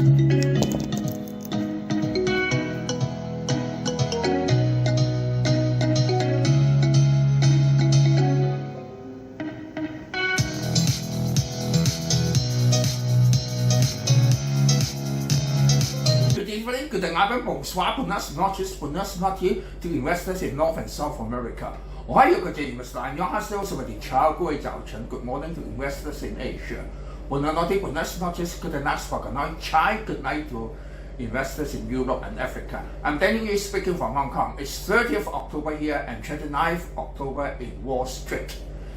Good evening, bonsoir, buenas noches, buenas noches to investors in North and South America. Ohio, good investor. 안녕하세요, Ciao, good morning to investors in Asia. Buenas noches, buenas noches, good night, chai, good night to investors in Europe and Africa. I'm Daniel Yu speaking from Hong Kong. It's 30th October here and 29th October in Wall Street.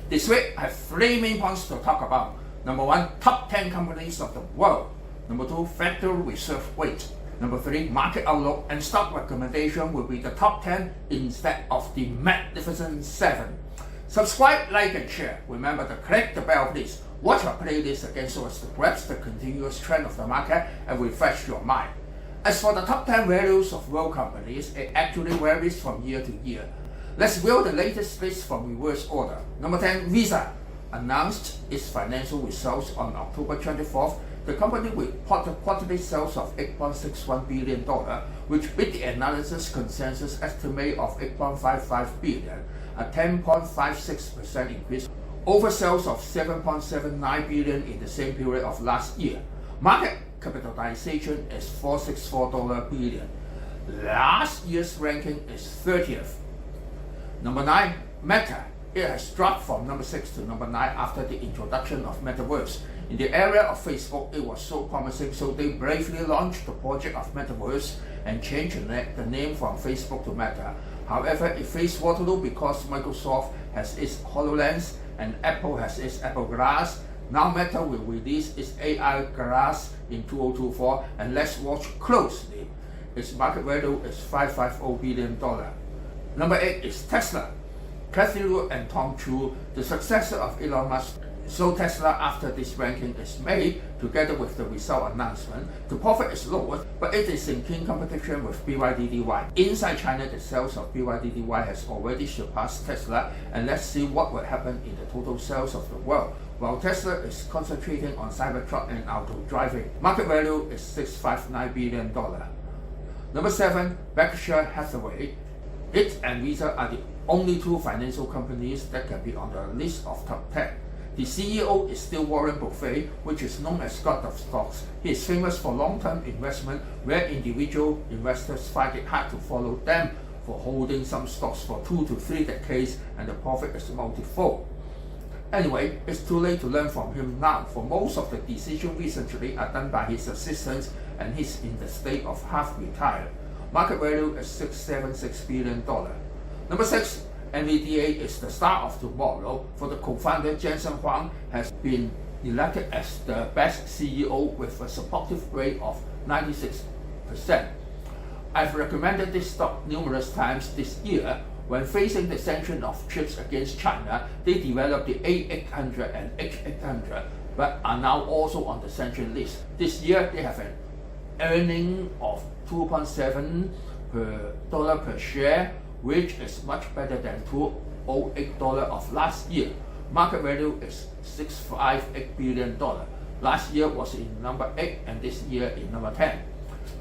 This week, I have three main points to talk about. Number one, top 10 companies of the world. Number two, Federal Reserve rate. Number three, market outlook and stock recommendation will be the top 10 instead of the magnificent 7. Subscribe, like and share. Remember to click the bell please. Watch our playlist again so as to grasp the continuous trend of the market and refresh your mind. As for the top 10 values of world companies, it actually varies from year to year. Let's view the latest list from reverse order. Number 10, Visa announced its financial results on October 24th. The company reported quarterly sales of $8.61 billion, which beat the analysis consensus estimate of $8.55 billion, a 10.56% increase over sales of $7.79 billion in the same period of last year. Market capitalization is $464 billion. Last year's ranking is 30th. Number 9, Meta. It has dropped from number 6 to number 9 after the introduction of Metaverse. In the area of Facebook, it was so promising, so they bravely launched the project of Metaverse and changed the name from Facebook to Meta. However, it faced Waterloo because Microsoft has its HoloLens and Apple has its Apple Glass. Now Meta will release its AI Glass in 2024, and let's watch closely. Its market value is $550 billion. Number 8 is Tesla. Cathy Wood and Tom Chu, the successor of Elon Musk, sold Tesla after this ranking is made, together with the result announcement. The profit is lower, but it is in keen competition with BYDDY. Inside China, the sales of BYDDY has already surpassed Tesla, and let's see what will happen in the total sales of the world. While Tesla is concentrating on Cybertruck and auto driving, market value is $659 billion. Number 7, Berkshire Hathaway. It and Visa are the only two financial companies that can be on the list of top 10. The CEO is still Warren Buffett, which is known as God of Stocks. He is famous for long-term investment, where individual investors find it hard to follow them for holding some stocks for 2 to 3 decades, and the profit is multifold. Anyway, it's too late to learn from him now, for most of the decisions recently are done by his assistants, and he's in the state of half-retired. Market value is $676 billion. Number 6, NVDA is the star of tomorrow, for the co-founder Jensen Huang has been elected as the best CEO with a supportive rate of 96%. I've recommended this stock numerous times this year. When facing the sanction of chips against China, they developed the A800 and H800, but are now also on the sanction list. This year, they have an earning of $2.7 per share, which is much better than $208 of last year. Market value is $658 billion. Last year was in number 8 and this year in number 10.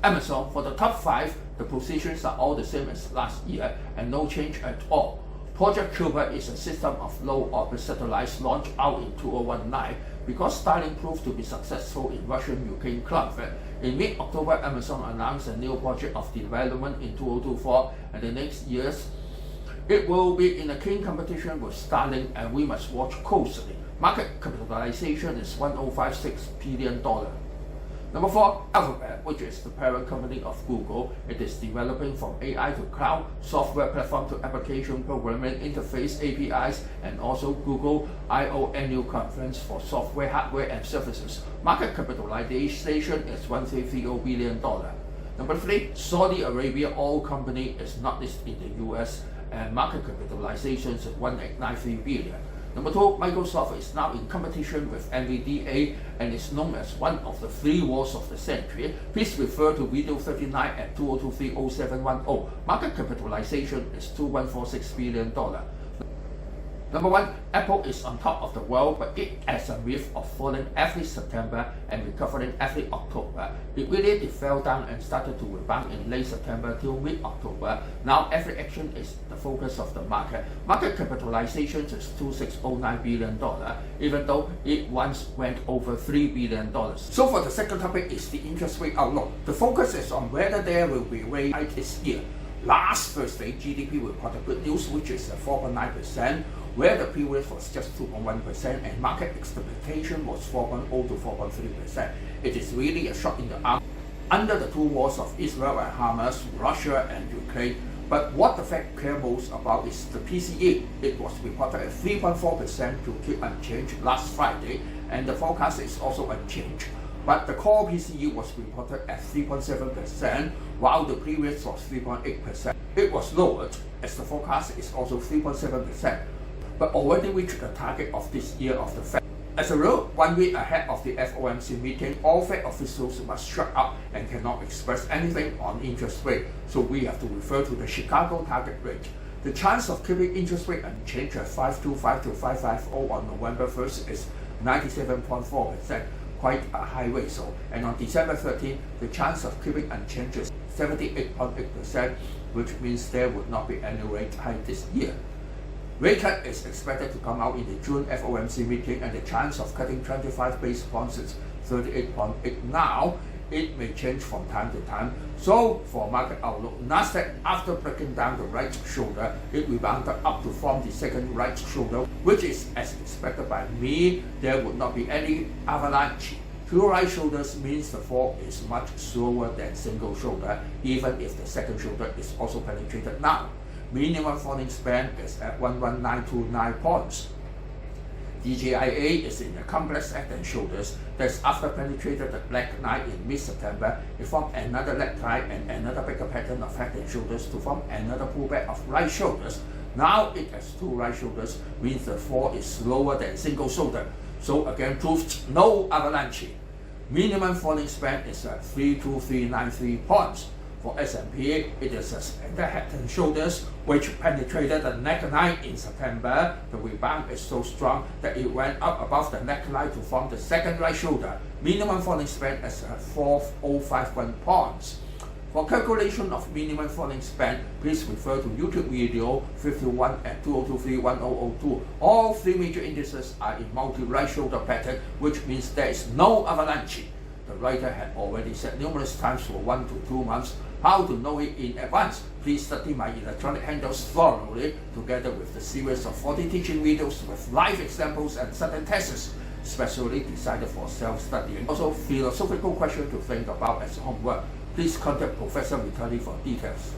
Amazon, for the top 5, the positions are all the same as last year and no change at all. Project Kuiper is a system of low-orbit satellites launched out in 2019 because Starlink proved to be successful in Russian-Ukraine conflict. In mid-October, Amazon announced a new project of development in 2024, and the next years it will be in a keen competition with Starlink, and we must watch closely. Market capitalization is $1056 billion. Number 4, Alphabet, which is the parent company of Google. It is developing from AI to cloud, software platform to application programming interface APIs, and also Google I/O annual conference for software, hardware, and services. Market capitalization is $130 billion. Number 3, Saudi Arabia Oil Company is not listed in the US, and market capitalization is $1893 billion. Number 2, Microsoft is now in competition with NVDA and is known as one of the 3 wars of the century. Please refer to video 39 at 2023-0710. Market capitalization is $2146 billion. Number one, Apple is on top of the world, but it has a myth of falling every September and recovering every October. It fell down and started to rebound in late September till mid-October. Now every action is the focus of the market. Market capitalization is $2609 billion, even though it once went over $3 billion. So for the second topic is the interest rate outlook. The focus is on whether there will be rate hike this year. Last Thursday, GDP reported good news, which is 4.9%, where the previous was just 2.1% and market expectation was 4.0 to 4.3%. It is really a shot in the arm under the two wars of Israel and Hamas, Russia and Ukraine. But what the Fed cares most about is the PCE. It was reported at 3.4% to keep unchanged last Friday, and the forecast is also unchanged. But the core PCE was reported at 3.7%, while the previous was 3.8%. It was lowered as the forecast is also 3.7%, but already reached the target of this year of the Fed. As a rule, 1 week ahead of the FOMC meeting, all Fed officials must shut up and cannot express anything on interest rate, so we have to refer to the Chicago target rate. The chance of keeping interest rate unchanged at 5.25 to 5.50 on November 1st is 97.4%. Quite a high ratio, and on December 13, the chance of keeping unchanged is 78.8%, which means there would not be any rate hike this year. Rate cut is expected to come out in the June FOMC meeting, and the chance of cutting 25 basis points is 38.8 now. It may change from time to time. So for market outlook, Nasdaq, after breaking down the right shoulder, it rebounded up to form the second right shoulder, which is as expected by me. There would not be any avalanche. Two right shoulders means the fall is much slower than single shoulder, even if the second shoulder is also penetrated now. Minimum falling span is at 11929 points. DJIA is in the complex head and shoulders. That's after penetrated the black line in mid-September. It formed another leg line and another bigger pattern of head and shoulders to form another pullback of right shoulders. Now it has two right shoulders, means the fall is slower than single shoulder. So again proves no avalanche. Minimum falling span is at 32393 points. For S&P, it is the head and shoulders which penetrated the neckline in September. The rebound is so strong that it went up above the neckline to form the second right shoulder. Minimum falling span is 4051 points. For calculation of minimum falling span, please refer to YouTube video 51 and 2023-1002. All three major indices are in multi-right shoulder pattern, which means there is no avalanche. The writer had already said numerous times for 1 to 2 months. How to know it in advance? Please study my electronic handles thoroughly, together with the series of 40 teaching videos with live examples and certain tests, specially designed for self-study. Also, philosophical questions to think about as homework. Please contact Professor Vitali for details.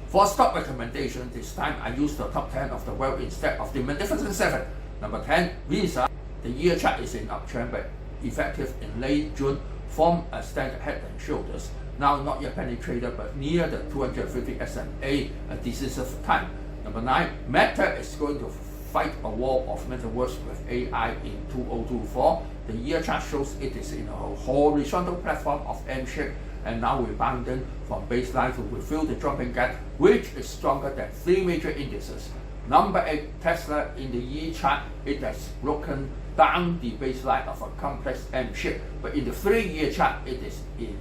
For stock recommendation, this time I used the top 10 of the world instead of the Magnificent 7. Number 10, Visa. The year chart is in uptrend, but effective in late June, formed a standard head and shoulders. Now not yet penetrated, but near the 250 SMA, a decisive time. Number 9, Meta is going to fight a war of metaverse with AI in 2024. The year chart shows it is in a horizontal platform of M shape and now rebounding from baseline to refill the jumping gap, which is stronger than three major indices. Number 8, Tesla. In the year chart, it has broken down the baseline of a complex M shape, but in the 3-year chart, it is in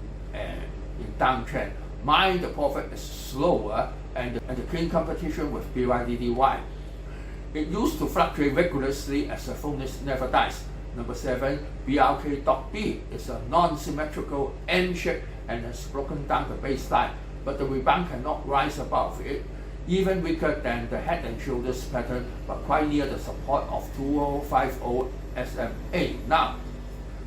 downtrend. Mind the profit is slower and the clean competition with BYDDY. It used to fluctuate vigorously as a phonix never dies. Number 7, BRK.B is a non-symmetrical M shape and has broken down the baseline, but the rebound cannot rise above it. Even weaker than the head and shoulders pattern, but quite near the support of 2050 SMA. Now,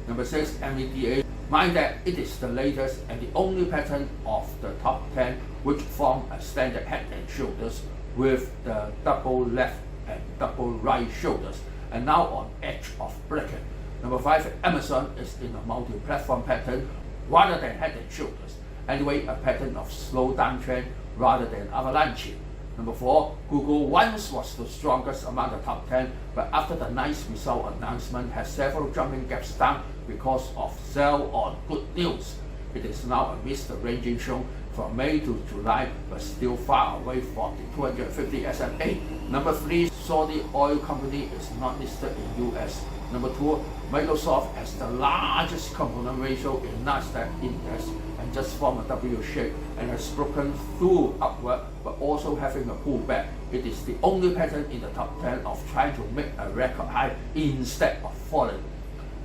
number 6, MEDA. Mind that it is the latest and the only pattern of the top 10 which form a standard head and shoulders with the double left and double right shoulders, and now on edge of breaking. Number 5, Amazon is in a multi-platform pattern rather than head and shoulders. Anyway, a pattern of slow downtrend rather than avalanche. Number 4, Google once was the strongest among the top 10, but after the nice result announcement has several jumping gaps down because of sell on good news. It is now a mixed ranging zone from May to July, but still far away from the 250 SMA. Number 3, Saudi Oil Company is not listed in US. Number 2, Microsoft has the largest component ratio in Nasdaq index and just formed a W shape and has broken through upward, but also having a pullback. It is the only pattern in the top 10 of trying to make a record high instead of falling.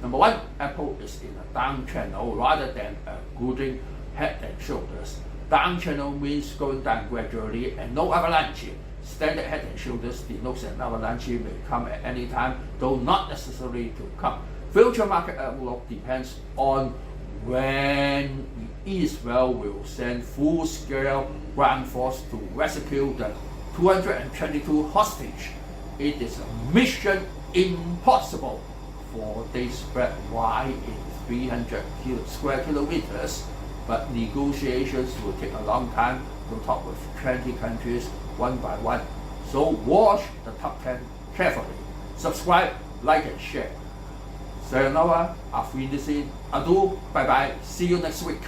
Number 1, Apple is in a down channel rather than a good head and shoulders. Down channel means going down gradually and no avalanche. Standard head and shoulders denotes an avalanche may come at any time, though not necessarily to come. Future market outlook depends on when Israel will send full-scale ground force to rescue the 222 hostage. It is a mission impossible, for they spread wide in 300 square kilometers, but negotiations will take a long time to talk with 20 countries one by one. So watch the top 10 carefully. Subscribe, like and share. Sayonara, auf Wiedersehen, adieu, bye bye, see you next week.